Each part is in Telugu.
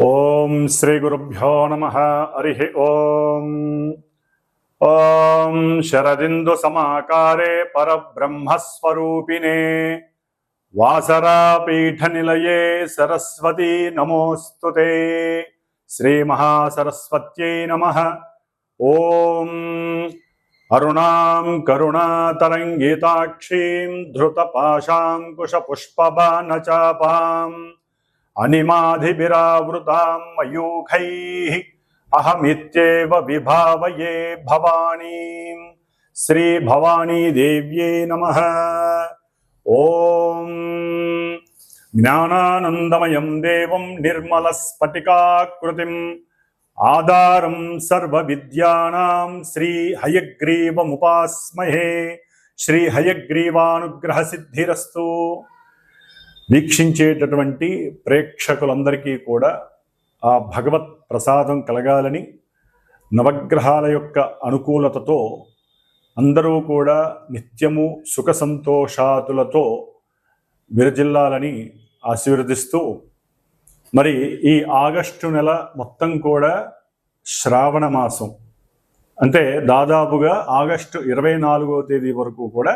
ఓం శ్రీ గురుభ్యో నమః. హరి ఓం. ఓం శరదిందు సమాకారే పరబ్రహ్మస్వరూపిణే వాసరాపీఠ నిలయే సరస్వతీ నమోస్తుతే. శ్రీ మహాసరస్వత్యై నమః. ఓం అరుణాం కరుణాతరంగితాక్షీం ధృతపాశాంకుశపుష్పబాణచాపాం అనిమాధిభిరావృతాం మయూఖైః అహమిత్యేవ విభావయే భవానీం. శ్రీ భవానీ దేవ్యై నమః. ఓం జ్ఞానానందమయం దేవం నిర్మలస్ఫటికాకృతిం ఆధారం సర్వవిద్యానాం శ్రీ హయగ్రీవముపాస్మహే. శ్రీ హయగ్రీవానుగ్రహ సిద్ధిరస్తు. వీక్షించేటటువంటి ప్రేక్షకులందరికీ కూడా ఆ భగవత్ ప్రసాదం కలగాలని, నవగ్రహాల యొక్క అనుకూలతతో అందరూ కూడా నిత్యము సుఖ సంతోషాతులతో విరజిల్లాలని ఆశీర్వదిస్తూ, మరి ఈ ఆగస్టు నెల మొత్తం కూడా శ్రావణ మాసం, అంటే దాదాపుగా ఆగస్టు 24వ తేదీ వరకు కూడా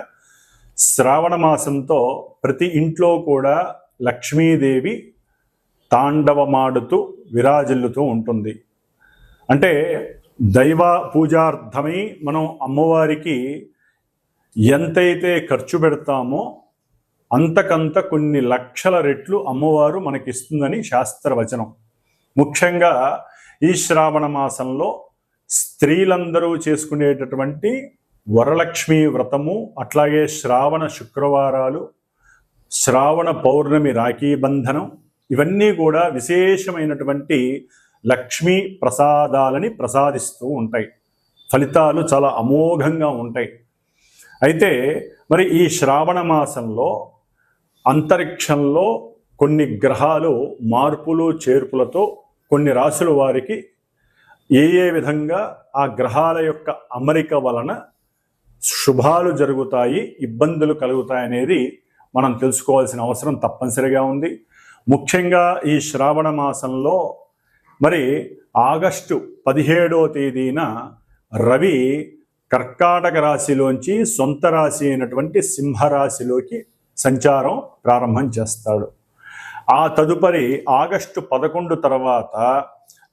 శ్రావణ మాసంతో ప్రతి ఇంట్లో కూడా లక్ష్మీదేవి తాండవమాడుతూ విరాజిల్లుతూ ఉంటుంది. అంటే దైవ పూజార్థమై మనం అమ్మవారికి ఎంతైతే ఖర్చు పెడతామో అంతకంత కొన్ని లక్షల రెట్లు అమ్మవారు మనకిస్తుందని శాస్త్రవచనం. ముఖ్యంగా ఈ శ్రావణ మాసంలో స్త్రీలందరూ చేసుకునేటటువంటి వరలక్ష్మి వ్రతము, అట్లాగే శ్రావణ శుక్రవారాలు, శ్రావణ పౌర్ణమి రాఖీ బంధనం, ఇవన్నీ కూడా విశేషమైనటువంటి లక్ష్మీ ప్రసాదాలని ప్రసాదిస్తూ ఉంటాయి. ఫలితాలు చాలా అమోఘంగా ఉంటాయి. అయితే మరి ఈ శ్రావణ మాసంలో అంతరిక్షంలో కొన్ని గ్రహాలు మార్పులు చేర్పులతో కొన్ని రాశుల వారికి ఏ విధంగా ఆ గ్రహాల యొక్క అమరిక వలన శుభాలు జరుగుతాయి, ఇబ్బందులు కలుగుతాయి అనేది మనం తెలుసుకోవాల్సిన అవసరం తప్పనిసరిగా ఉంది. ముఖ్యంగా ఈ శ్రావణ మాసంలో మరి ఆగస్టు 17వ తేదీన రవి కర్కాటక రాశిలోంచి సొంత రాశి అయినటువంటి సింహరాశిలోకి సంచారం ప్రారంభం చేస్తాడు. ఆ తదుపరి ఆగస్టు 11 తర్వాత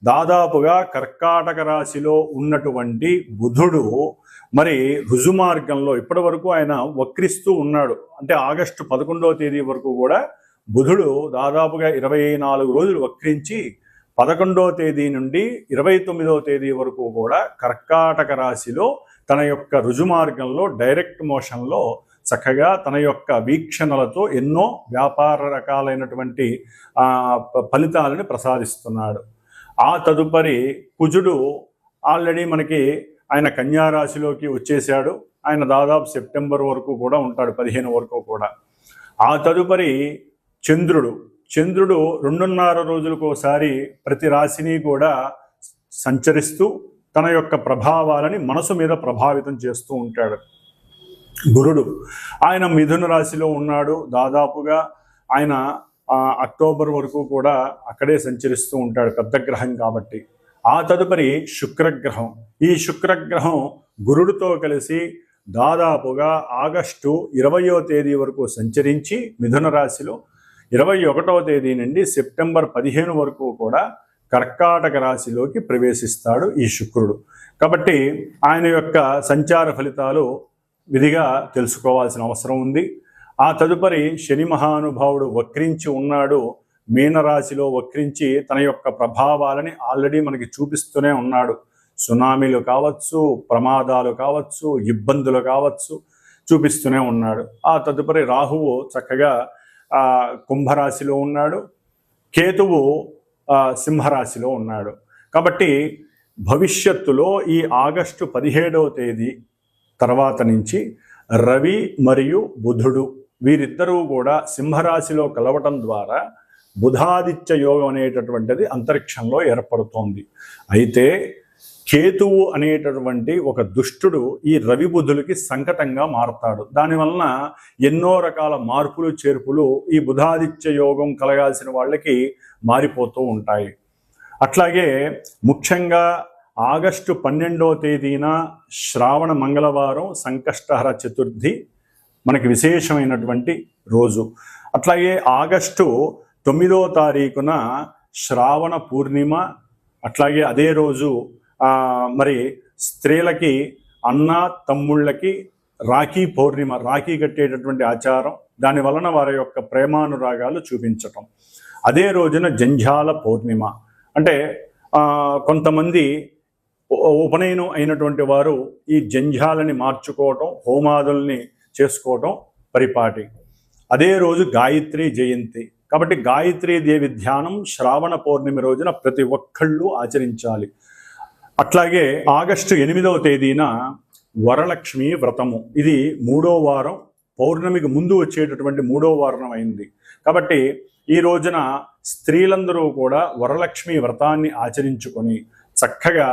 దాదాపుగా కర్కాటక రాశిలో ఉన్నటువంటి బుధుడు మరి రుజుమార్గంలో ఇప్పటి వరకు ఆయన వక్రిస్తూ ఉన్నాడు. అంటే ఆగస్టు 11వ తేదీ వరకు కూడా బుధుడు దాదాపుగా 24 రోజులు వక్రించి 11వ తేదీ నుండి 29వ తేదీ వరకు కూడా కర్కాటక రాశిలో తన యొక్క రుజుమార్గంలో డైరెక్ట్ మోషన్లో చక్కగా తన యొక్క వీక్షణలతో ఎన్నో వ్యాపార రకాలైనటువంటి ఫలితాలను ప్రసాదిస్తున్నాడు. ఆ తదుపరి కుజుడు ఆల్రెడీ మనకి ఆయన కన్యారాశిలోకి వచ్చేసాడు. ఆయన దాదాపు సెప్టెంబర్ వరకు కూడా ఉంటాడు, 15 వరకు కూడా. ఆ తదుపరి చంద్రుడు 2.5 రోజులకు ఒకసారి ప్రతి రాశిని కూడా సంచరిస్తూ తన యొక్క ప్రభావాలని మనసు మీద ప్రభావితం చేస్తూ ఉంటాడు. గురుడు ఆయన మిథున రాశిలో ఉన్నాడు. దాదాపుగా ఆయన అక్టోబర్ వరకు కూడా అక్కడే సంచరిస్తూ ఉంటాడు, పెద్ద గ్రహం కాబట్టి. ఆ తదుపరి శుక్రగ్రహం. ఈ శుక్రగ్రహం గురుడితో కలిసి దాదాపుగా ఆగస్టు 20వ తేదీ వరకు సంచరించి మిథున రాశిలో 21వ తేదీ నుండి సెప్టెంబర్ 15 వరకు కూడా కర్కాటక రాశిలోకి ప్రవేశిస్తాడు ఈ శుక్రుడు. కాబట్టి ఆయన యొక్క సంచార ఫలితాలు విధిగా తెలుసుకోవాల్సిన అవసరం ఉంది. ఆ తదుపరి శని మహానుభావుడు వక్రించి ఉన్నాడు. మీనరాశిలో వక్రించి తన యొక్క ప్రభావాలని ఆల్రెడీ మనకి చూపిస్తూనే ఉన్నాడు. సునామీలు కావచ్చు, ప్రమాదాలు కావచ్చు, ఇబ్బందులు కావచ్చు, చూపిస్తూనే ఉన్నాడు. ఆ తదుపరి రాహువు చక్కగా కుంభరాశిలో ఉన్నాడు. కేతువు సింహరాశిలో ఉన్నాడు. కాబట్టి భవిష్యత్తులో ఈ ఆగస్టు 17వ తేదీ తర్వాత నుంచి రవి మరియు బుధుడు వీరిద్దరూ కూడా సింహరాశిలో కలవటం ద్వారా బుధాదిత్య యోగం అనేటటువంటిది అంతరిక్షంలో ఏర్పడుతోంది. అయితే కేతువు అనేటటువంటి ఒక దుష్టుడు ఈ రవి బుధులకి సంకటంగా మారతాడు. దానివలన ఎన్నో రకాల మార్పులు చేర్పులు ఈ బుధాదిత్య యోగం కలగాల్సిన వాళ్ళకి మారిపోతూ ఉంటాయి. అట్లాగే ముఖ్యంగా ఆగస్టు 12వ తేదీన శ్రావణ మంగళవారం సంకష్టహర చతుర్థి మనకి విశేషమైనటువంటి రోజు. అట్లాగే ఆగస్టు 9వ తారీఖున శ్రావణ పూర్ణిమ. అట్లాగే అదే రోజు మరి స్త్రీలకి అన్న తమ్ముళ్ళకి రాఖీ పౌర్ణిమ, రాఖీ కట్టేటటువంటి ఆచారం, దాని వలన వారి యొక్క ప్రేమానురాగాలు చూపించటం. అదే రోజున జంఝాల పౌర్ణిమ, అంటే కొంతమంది ఉపనయనం అయినటువంటి వారు ఈ జంఝాలని మార్చుకోవటం, హోమాదుల్ని చేసుకోవటం పరిపాటి. అదే రోజు గాయత్రి జయంతి. కాబట్టి గాయత్రీ దేవి ధ్యానం శ్రావణ పౌర్ణమి రోజున ప్రతి ఒక్కళ్ళు ఆచరించాలి. అట్లాగే ఆగస్టు 8వ తేదీన వరలక్ష్మి వ్రతము. ఇది 3వ వారం, పౌర్ణమికి ముందు వచ్చేటటువంటి 3వ వారం అయింది. కాబట్టి ఈ రోజున స్త్రీలందరూ కూడా వరలక్ష్మి వ్రతాన్ని ఆచరించుకొని చక్కగా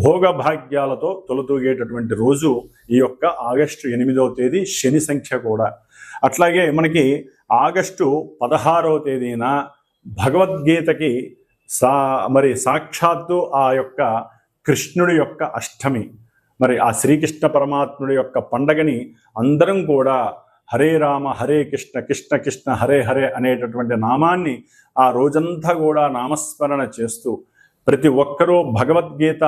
భోగభాగ్యాలతో తొలతూగేటటువంటి రోజు ఈ యొక్క ఆగస్టు 8వ తేదీ, శని సంఖ్య కూడా. అట్లాగే మనకి ఆగస్టు 16వ తేదీన భగవద్గీతకి మరి సాక్షాత్తు ఆ యొక్క కృష్ణుడి యొక్క అష్టమి, మరి ఆ శ్రీకృష్ణ పరమాత్ముడి యొక్క పండగని అందరం కూడా హరే రామ హరే కృష్ణ కృష్ణ కృష్ణ హరే హరే అనేటటువంటి నామాన్ని ఆ రోజంతా కూడా నామస్మరణ చేస్తూ ప్రతి ఒక్కరూ భగవద్గీత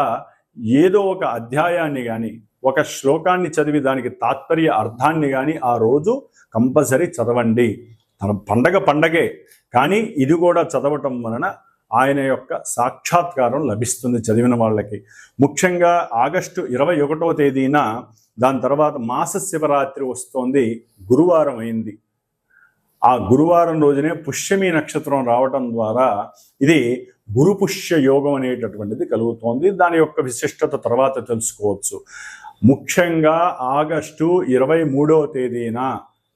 ఏదో ఒక అధ్యాయాన్ని కానీ ఒక శ్లోకాన్ని చదివి దానికి తాత్పర్య అర్థాన్ని కానీ ఆ రోజు కంపల్సరీ చదవండి. తన పండగే, కానీ ఇది కూడా చదవటం వలన ఆయన యొక్క సాక్షాత్కారం లభిస్తుంది చదివిన వాళ్ళకి. ముఖ్యంగా ఆగస్టు 21వ తేదీన దాని తర్వాత మాస శివరాత్రి వస్తోంది, గురువారం అయింది. ఆ గురువారం రోజునే పుష్యమి నక్షత్రం రావటం ద్వారా ఇది గురు పుష్య యోగం అనేటటువంటిది కలుగుతోంది. దాని యొక్క విశిష్టత తర్వాత తెలుసుకోవచ్చు. ముఖ్యంగా ఆగస్టు 23వ తేదీన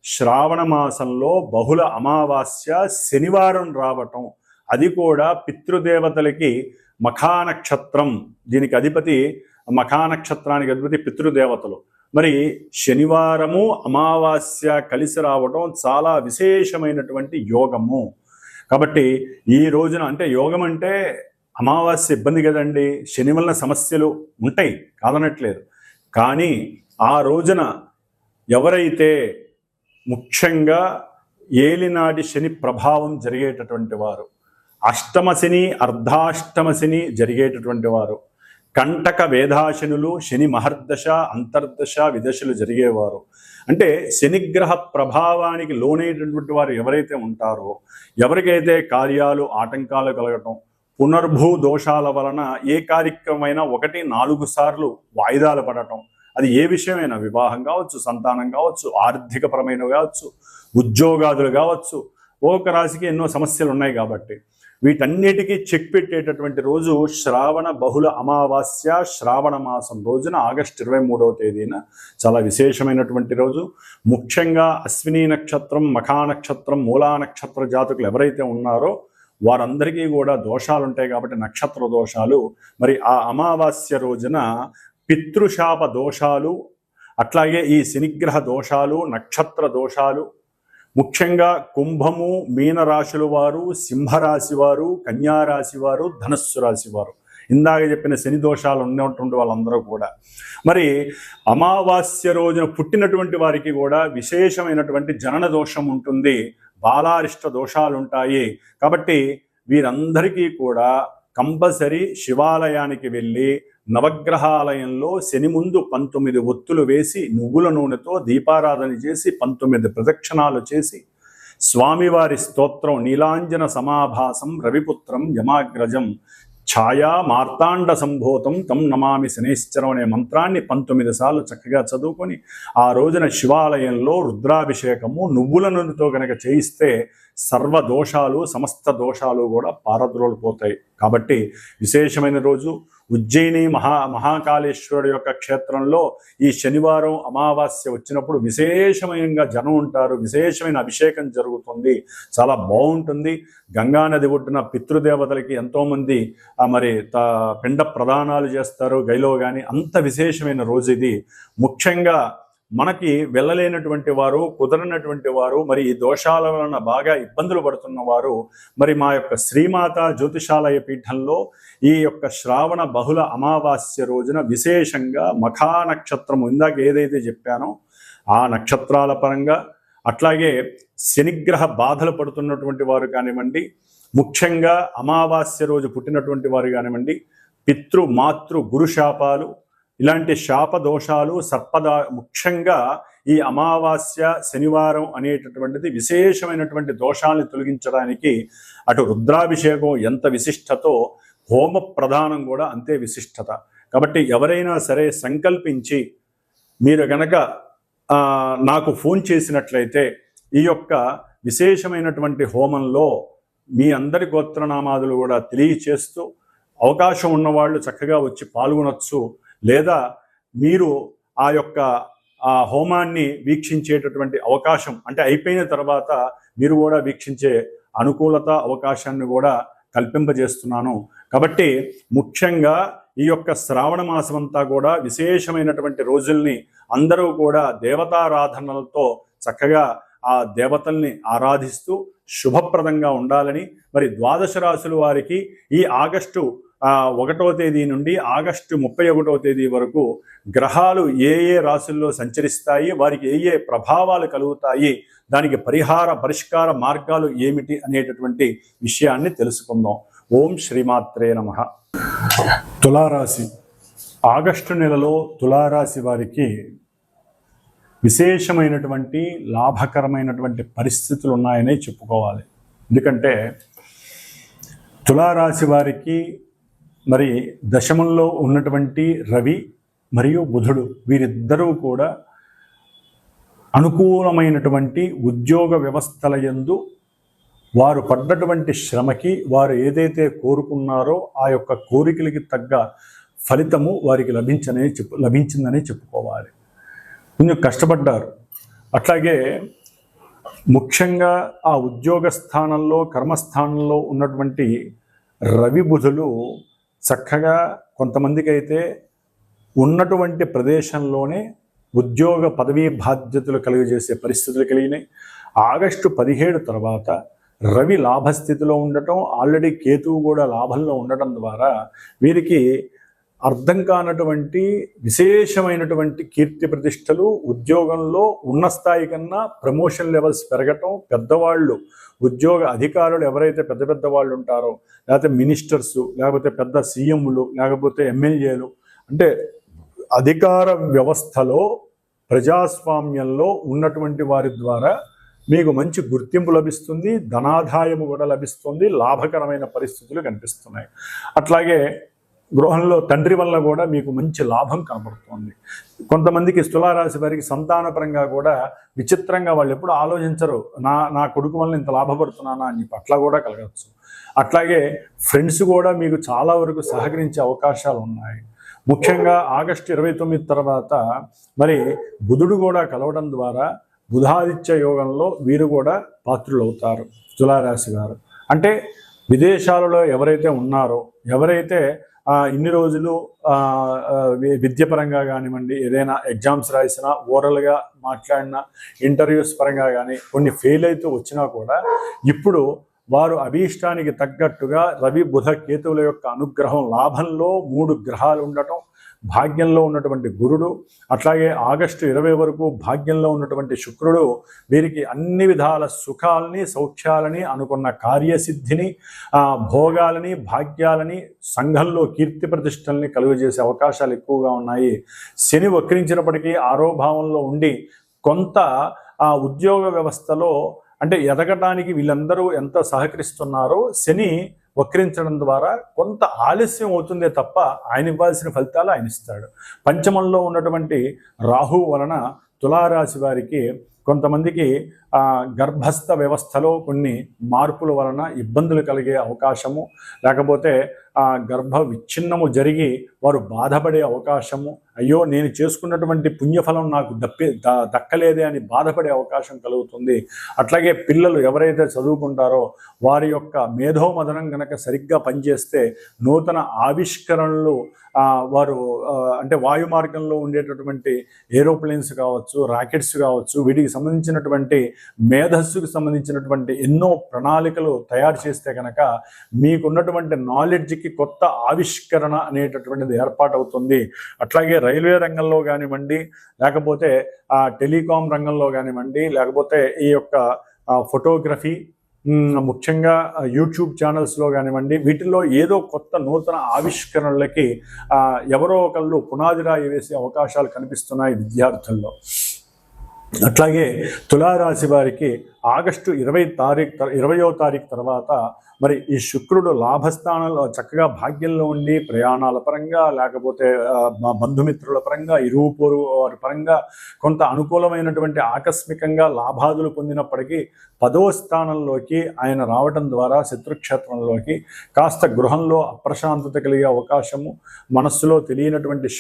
శ్రావణ మాసంలో బహుళ అమావాస్య శనివారం రావటం, అది కూడా పితృదేవతలకి మఖానక్షత్రం, దీనికి అధిపతి మఖానక్షత్రానికి అధిపతి పితృదేవతలు. మరి శనివారము అమావాస్య కలిసి రావడం చాలా విశేషమైనటువంటి యోగము. కాబట్టి ఈ రోజున, అంటే యోగం అంటే అమావాస్య ఇబ్బంది కదండి, శని వలన సమస్యలు ఉంటాయి కాదనట్లేదు, కానీ ఆ రోజున ఎవరైతే ముఖ్యంగా ఏలినాటి శని ప్రభావం జరిగేటటువంటి వారు, అష్టమ శని అర్ధాష్టమ శని జరిగేటటువంటి వారు, కంటక వేదాశనులు, శని మహర్దశ అంతర్దశ విదశలు జరిగేవారు, అంటే శనిగ్రహ ప్రభావానికి లోనైనటువంటి వారు ఎవరైతే ఉంటారో, ఎవరికైతే కార్యాలు ఆటంకాలు కలగటం, పునర్భూ దోషాల వలన ఏ కార్యక్రమమైనా 1-4 సార్లు వాయిదాలు పడటం, అది ఏ విషయమైనా, వివాహం కావచ్చు, సంతానం కావచ్చు, ఆర్థికపరమైనవి కావచ్చు, ఉద్యోగాదులు కావచ్చు, ఒక రాశికి ఎన్నో సమస్యలు ఉన్నాయి. కాబట్టి వీటన్నిటికీ చెక్ పెట్టేటటువంటి రోజు శ్రావణ బహుళ అమావాస్య, శ్రావణ మాసం రోజున ఆగస్టు 23వ తేదీన చాలా విశేషమైనటువంటి రోజు. ముఖ్యంగా అశ్విని నక్షత్రం, మఖా నక్షత్రం, మూలా నక్షత్ర జాతకులు ఎవరైతే ఉన్నారో వారందరికీ కూడా దోషాలు ఉంటాయి. కాబట్టి నక్షత్ర దోషాలు, మరి ఆ అమావాస్య రోజున పితృశాప దోషాలు, అట్లాగే ఈ శనిగ్రహ దోషాలు, నక్షత్ర దోషాలు, ముఖ్యంగా కుంభము, మీనరాశుల వారు, సింహరాశి వారు, కన్యారాశి వారు, ధనస్సు రాశి వారు, ఇందాక చెప్పిన శని దోషాలు ఉన్నటువంటి వాళ్ళందరూ కూడా, మరి అమావాస్య రోజున పుట్టినటువంటి వారికి కూడా విశేషమైనటువంటి జనన దోషం ఉంటుంది, బాలారిష్ట దోషాలు ఉంటాయి. కాబట్టి వీరందరికీ కూడా కంపల్సరీ శివాలయానికి వెళ్ళి నవగ్రహాలయంలో శని ముందు 19 ఒత్తులు వేసి నువ్వుల నూనెతో దీపారాధన చేసి 19 ప్రదక్షిణాలు చేసి స్వామివారి స్తోత్రం నీలాంజన సమాభాసం రవిపుత్రం యమాగ్రజం ఛాయా మార్తాండ సంభూతం తం నమామి శనేశ్వరం అనే మంత్రాన్ని 19 సార్లు చక్కగా చదువుకొని ఆ రోజున శివాలయంలో రుద్రాభిషేకము నువ్వుల నూనెతో కనుక చేయిస్తే సర్వ దోషాలు, సమస్త దోషాలు కూడా పారద్రోలిపోతాయి. కాబట్టి విశేషమైన రోజు. ఉజ్జయిని మహాకాళేశ్వరుడు యొక్క క్షేత్రంలో ఈ శనివారం అమావాస్య వచ్చినప్పుడు విశేషమైన జనం ఉంటారు, విశేషమైన అభిషేకం జరుగుతుంది, చాలా బాగుంటుంది. గంగానది ఒడ్డున పితృదేవతలకి ఎంతోమంది మరి పిండ ప్రదానాలు చేస్తారు గైలో కానీ, అంత విశేషమైన రోజు ఇది. ముఖ్యంగా మనకి వెళ్ళలేనటువంటి వారు, కుదరనటువంటి వారు, మరి ఈ దోషాల వలన బాగా ఇబ్బందులు పడుతున్న వారు, మరి మా యొక్క శ్రీమాత జ్యోతిషాలయ పీఠంలో ఈ యొక్క శ్రావణ బహుళ అమావాస్య రోజున విశేషంగా మఖా నక్షత్రము, ఇందాక ఏదైతే చెప్పానో ఆ నక్షత్రాల పరంగా, అట్లాగే శనిగ్రహ బాధలు పడుతున్నటువంటి వారు కానివ్వండి, ముఖ్యంగా అమావాస్య రోజు పుట్టినటువంటి వారు కానివ్వండి, పితృ మాతృ గురు శాపాలు, ఇలాంటి శాప దోషాలు ముఖ్యంగా ఈ అమావాస్య శనివారం అనేటటువంటిది విశేషమైనటువంటి దోషాలను తొలగించడానికి అటు రుద్రాభిషేకం ఎంత విశిష్టతో హోమ ప్రధానం కూడా అంతే విశిష్టత. కాబట్టి ఎవరైనా సరే సంకల్పించి మీరు గనక నాకు ఫోన్ చేసినట్లయితే ఈ యొక్క విశేషమైనటువంటి హోమంలో మీ అందరి గోత్రనామాదులు కూడా తెలియచేస్తూ అవకాశం ఉన్నవాళ్ళు చక్కగా వచ్చి పాల్గొనొచ్చు. లేదా మీరు ఆ యొక్క ఆ హోమాన్ని వీక్షించేటటువంటి అవకాశం, అంటే అయిపోయిన తర్వాత మీరు కూడా వీక్షించే అనుకూలత అవకాశాన్ని కూడా కల్పింపజేస్తున్నాను. కాబట్టి ముఖ్యంగా ఈ యొక్క శ్రావణ మాసం అంతా కూడా విశేషమైనటువంటి రోజుల్ని అందరూ కూడా దేవతారాధనలతో చక్కగా ఆ దేవతల్ని ఆరాధిస్తూ శుభప్రదంగా ఉండాలని, మరి ద్వాదశ రాశుల వారికి ఈ ఆగస్టు 1వ తేదీ నుండి ఆగస్టు 31వ తేదీ వరకు గ్రహాలు ఏ ఏ రాశుల్లో సంచరిస్తాయి, వారికి ఏ ఏ ప్రభావాలు కలుగుతాయి, దానికి పరిష్కార మార్గాలు ఏమిటి అనేటటువంటి విషయాన్ని తెలుసుకుందాం. ఓం శ్రీమాత్రే నమః. తులారాశి, ఆగస్టు నెలలో తులారాశి వారికి విశేషమైనటువంటి లాభకరమైనటువంటి పరిస్థితులు ఉన్నాయని చెప్పుకోవాలి. ఎందుకంటే తులారాశి వారికి మరి దశమంలో ఉన్నటువంటి రవి మరియు బుధుడు వీరిద్దరూ కూడా అనుకూలమైనటువంటి ఉద్యోగ వ్యవస్థల యందు వారు పడ్డటువంటి శ్రమకి వారు ఏదైతే కోరుకున్నారో ఆ యొక్క కోరికలకి తగ్గ ఫలితము వారికి లభించిందని చెప్పుకోవాలి. కొంచెం కష్టపడ్డారు. అట్లాగే ముఖ్యంగా ఆ ఉద్యోగ స్థానంలో కర్మస్థానంలో ఉన్నటువంటి రవి బుధులు చక్కగా కొంతమందికి అయితే ఉన్నటువంటి ప్రదేశంలోనే ఉద్యోగ పదవీ బాధ్యతలు కలుగజేసే పరిస్థితులు కలిగినాయి. ఆగస్టు 17 తర్వాత రవి లాభస్థితిలో ఉండటం, ఆల్రెడీ కేతువు కూడా లాభంలో ఉండటం ద్వారా వీరికి అర్థం కానటువంటి విశేషమైనటువంటి కీర్తి ప్రతిష్టలు, ఉద్యోగంలో ఉన్న స్థాయి కన్నా ప్రమోషన్ లెవెల్స్ పెరగటం, పెద్దవాళ్ళు ఉద్యోగ అధికారులు ఎవరైతే పెద్ద పెద్ద వాళ్ళు ఉంటారో, లేకపోతే మినిస్టర్స్, లేకపోతే పెద్ద సీఎంలు, లేకపోతే ఎమ్మెల్యేలు, అంటే అధికార వ్యవస్థలో ప్రజాస్వామ్యంలో ఉన్నటువంటి వారి ద్వారా మీకు మంచి గుర్తింపు లభిస్తుంది, ధనాదాయము కూడా లభిస్తుంది, లాభకరమైన పరిస్థితులు కనిపిస్తున్నాయి. అట్లాగే గృహంలో తండ్రి వల్ల కూడా మీకు మంచి లాభం కనబడుతుంది. కొంతమందికి తులారాశి వారికి సంతానపరంగా కూడా విచిత్రంగా వాళ్ళు ఎప్పుడు ఆలోచించరు, నా కొడుకు వల్ల ఇంత లాభపడుతున్నానా అని చెప్పి అట్లా కూడా కలగచ్చు. అట్లాగే ఫ్రెండ్స్ కూడా మీకు చాలా వరకు సహకరించే అవకాశాలు ఉన్నాయి. ముఖ్యంగా ఆగస్టు 29 తర్వాత మరి బుధుడు కూడా కలవడం ద్వారా బుధాదిత్య యోగంలో వీరు కూడా పాత్రులవుతారు. తులారాశి వారు అంటే విదేశాలలో ఎవరైతే ఉన్నారో, ఎవరైతే ఇన్ని రోజులు విద్యపరంగా కానివ్వండి, ఏదైనా ఎగ్జామ్స్ రాసినా, ఓరల్గా మాట్లాడినా, ఇంటర్వ్యూస్ పరంగా కానీ కొన్ని ఫెయిల్ అవుతూ వచ్చినా కూడా ఇప్పుడు వారు అభీష్టానికి తగ్గట్టుగా రవి బుధ కేతువుల యొక్క అనుగ్రహం, లాభంలో 3 గ్రహాలు ఉండటం, భాగ్యంలో ఉన్నటువంటి గురుడు, అట్లాగే ఆగస్టు 20 వరకు భాగ్యంలో ఉన్నటువంటి శుక్రుడు వీరికి అన్ని విధాల సుఖాలని, సౌఖ్యాలని, అనుకున్న కార్యసిద్ధిని, భోగాలని, భాగ్యాలని, సంఘంలో కీర్తి ప్రతిష్టల్ని కలుగజేసే అవకాశాలు ఎక్కువగా ఉన్నాయి. శని వక్రించినప్పటికీ ఆరోభావంలో ఉండి కొంత ఆ ఉద్యోగ వ్యవస్థలో అంటే ఎదగటానికి వీళ్ళందరూ ఎంత సహకరిస్తున్నారో శని వక్రించడం ద్వారా కొంత ఆలస్యం అవుతుందే తప్ప ఆయన ఇవ్వాల్సిన ఫలితాలు ఆయన ఇస్తాడు. పంచమంలో ఉన్నటువంటి రాహు వలన తులారాశి వారికి కొంతమందికి గర్భస్థ వ్యవస్థలో కొన్ని మార్పుల వలన ఇబ్బందులు కలిగే అవకాశము, లేకపోతే గర్భ విచ్ఛిన్నము జరిగి వారు బాధపడే అవకాశము, అయ్యో నేను చేసుకున్నటువంటి పుణ్యఫలం నాకు దక్కలేదే అని బాధపడే అవకాశం కలుగుతుంది. అట్లాగే పిల్లలు ఎవరైతే చదువుకుంటారో వారి యొక్క మేధోమదనం కనుక సరిగ్గా పనిచేస్తే నూతన ఆవిష్కరణలు వారు అంటే వాయు మార్గంలో ఉండేటటువంటి ఏరోప్లేన్స్ కావచ్చు, రాకెట్స్ కావచ్చు, వీటికి సంబంధించినటువంటి మేధస్సుకు సంబంధించినటువంటి ఎన్నో ప్రణాళికలు తయారు చేస్తే కనుక మీకున్నటువంటి నాలెడ్జ్కి కొత్త ఆవిష్కరణ అనేటటువంటిది ఏర్పాటవుతుంది. అట్లాగే రైల్వే రంగంలో కానివ్వండి, లేకపోతే టెలికాం రంగంలో కానివ్వండి, లేకపోతే ఈ యొక్క ఫోటోగ్రఫీ, ముఖ్యంగా యూట్యూబ్ ఛానల్స్లో కానివ్వండి, వీటిల్లో ఏదో కొత్త నూతన ఆవిష్కరణలకి ఎవరో ఒకళ్ళు పునాదిరాయి వేసే అవకాశాలు కనిపిస్తున్నాయి విద్యార్థుల్లో. అట్లాగే తులారాశి వారికి ఆగస్టు 20వ తారీఖు తర్వాత మరి ఈ శుక్రుడు లాభస్థానంలో చక్కగా భాగ్యంలో ఉండి ప్రయాణాల పరంగా, లేకపోతే మా బంధుమిత్రుల పరంగా, ఇరువు పొరుగు వారి పరంగా కొంత అనుకూలమైనటువంటి ఆకస్మికంగా లాభాదులు పొందినప్పటికీ 10వ స్థానంలోకి ఆయన రావటం ద్వారా శత్రుక్షేత్రంలోకి కాస్త గృహంలో అప్రశాంతత కలిగే అవకాశము, మనస్సులో తెలియనటువంటి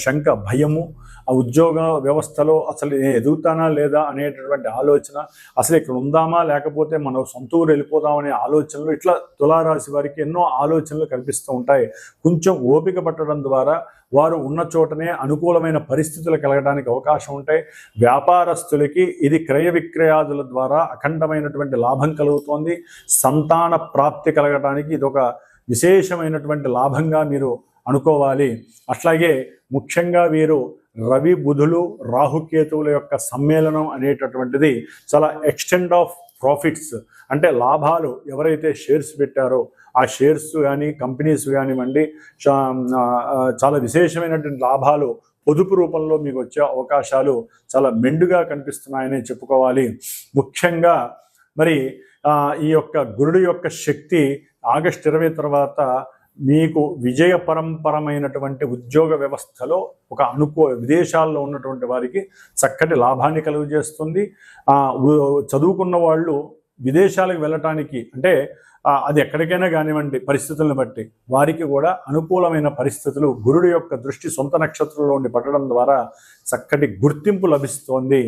శంక భయము, ఆ ఉద్యోగ వ్యవస్థలో అసలు ఎదుగుతానా లేదా అనేటటువంటి ఆలోచన, అసలు ఇక్కడ ఉందామా లేకపోతే మనం సొంత ఊరు వెళ్ళిపోదామనే ఆలోచనలు, ఇట్లా తులారాశి వారికి ఎన్నో ఆలోచనలు కనిపిస్తూ ఉంటాయి. కొంచెం ఓపిక పట్టడం ద్వారా వారు ఉన్న చోటనే అనుకూలమైన పరిస్థితులు కలగడానికి అవకాశం ఉంటాయి. వ్యాపారస్తులకి ఇది క్రయ విక్రయాదుల ద్వారా అఖండమైనటువంటి లాభం కలుగుతోంది. సంతాన ప్రాప్తి కలగడానికి ఇది ఒక విశేషమైనటువంటి లాభంగా మీరు అనుకోవాలి. అట్లాగే ముఖ్యంగా వీరు రవి బుధులు రాహుకేతువుల యొక్క సమ్మేళనం అనేటటువంటిది చాలా ఎక్స్టెండ్ ఆఫ్ ప్రాఫిట్స్, అంటే లాభాలు ఎవరైతే షేర్స్ పెట్టారో ఆ షేర్స్ కానీ కంపెనీస్ కానివ్వండి, చాలా విశేషమైనటువంటి లాభాలు పొదుపు రూపంలో మీకు వచ్చే అవకాశాలు చాలా మెండుగా కనిపిస్తున్నాయని చెప్పుకోవాలి. ముఖ్యంగా మరి ఈ యొక్క గురుడు యొక్క శక్తి ఆగస్టు 20 తర్వాత మీకు విజయ పరంపరమైనటువంటి ఉద్యోగ వ్యవస్థలో ఒక విదేశాల్లో ఉన్నటువంటి వారికి చక్కటి లాభాన్ని కలుగజేస్తుంది. చదువుకున్న వాళ్ళు విదేశాలకు వెళ్ళటానికి, అంటే అది ఎక్కడికైనా కానివ్వండి పరిస్థితులను బట్టి, వారికి కూడా అనుకూలమైన పరిస్థితులు గురుడు యొక్క దృష్టి సొంత నక్షత్రంలో ఉండి పట్టడం ద్వారా చక్కటి గుర్తింపు లభిస్తోంది.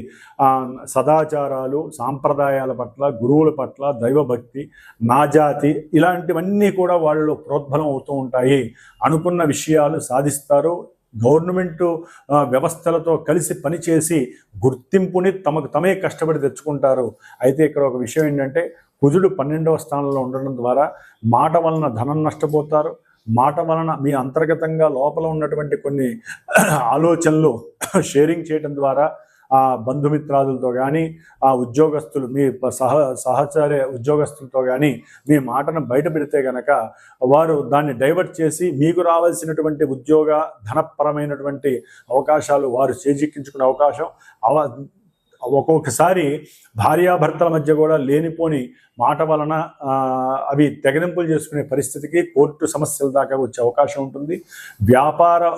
సదాచారాలు, సాంప్రదాయాల పట్ల, గురువుల పట్ల దైవభక్తి, నాజాతి ఇలాంటివన్నీ కూడా వాళ్ళలో ప్రోద్బలం అవుతూ ఉంటాయి. అనుకున్న విషయాలు సాధిస్తారు. గవర్నమెంటు వ్యవస్థలతో కలిసి పనిచేసి గుర్తింపుని తమకు తమే కష్టపడి తెచ్చుకుంటారు. అయితే ఇక్కడ ఒక విషయం ఏంటంటే, కుజుడు 12వ స్థానంలో ఉండడం ద్వారా మాట వలన ధనం నష్టపోతారు. మాట వలన మీ అంతర్గతంగా లోపల ఉన్నటువంటి కొన్ని ఆలోచనలు షేరింగ్ చేయడం ద్వారా బంధుమిత్రాదులతో కానీ, ఉద్యోగస్తులు మీ సహచర్య ఉద్యోగస్తులతో కానీ మీ మాటను బయట పెడితే కనుక వారు దాన్ని డైవర్ట్ చేసి మీకు రావాల్సినటువంటి ఉద్యోగ ధనపరమైనటువంటి అవకాశాలు వారు చేజిక్కించుకునే అవకాశం, ఒక్కొక్కసారి భార్యాభర్తల మధ్య కూడా లేనిపోని మాట వలన అవి తెగదింపులు చేసుకునే పరిస్థితికి, కోర్టు సమస్యల దాకా వచ్చే అవకాశం ఉంటుంది. వ్యాపార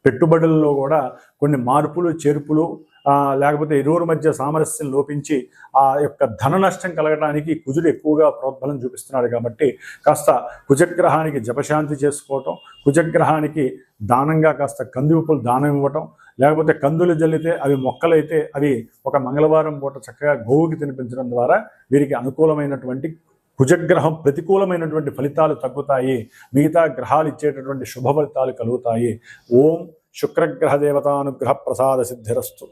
పెట్టుబడుల్లో కూడా కొన్ని మార్పులు చేర్పులు, లేకపోతే ఇరువురి మధ్య సామరస్యం లోపించి ఆ యొక్క ధన నష్టం కలగడానికి కుజుడు ఎక్కువగా ప్రోద్బలం చూపిస్తున్నాడు. కాబట్టి కాస్త కుజగ్రహానికి జపశాంతి చేసుకోవటం, కుజగ్రహానికి దానంగా కాస్త కందివుపులు దానం ఇవ్వటం, లేకపోతే కందులు జల్లితే అవి మొక్కలైతే అవి ఒక మంగళవారం పూట చక్కగా గోవుకి తినిపించడం ద్వారా వీరికి అనుకూలమైనటువంటి కుజగ్రహం ప్రతికూలమైనటువంటి ఫలితాలు తగ్గుతాయి. మిగతా గ్రహాలు ఇచ్చేటటువంటి శుభ ఫలితాలు కలుగుతాయి. ఓం శుక్రగ్రహ దేవతానుగ్రహ ప్రసాద సిద్ధిరస్తు.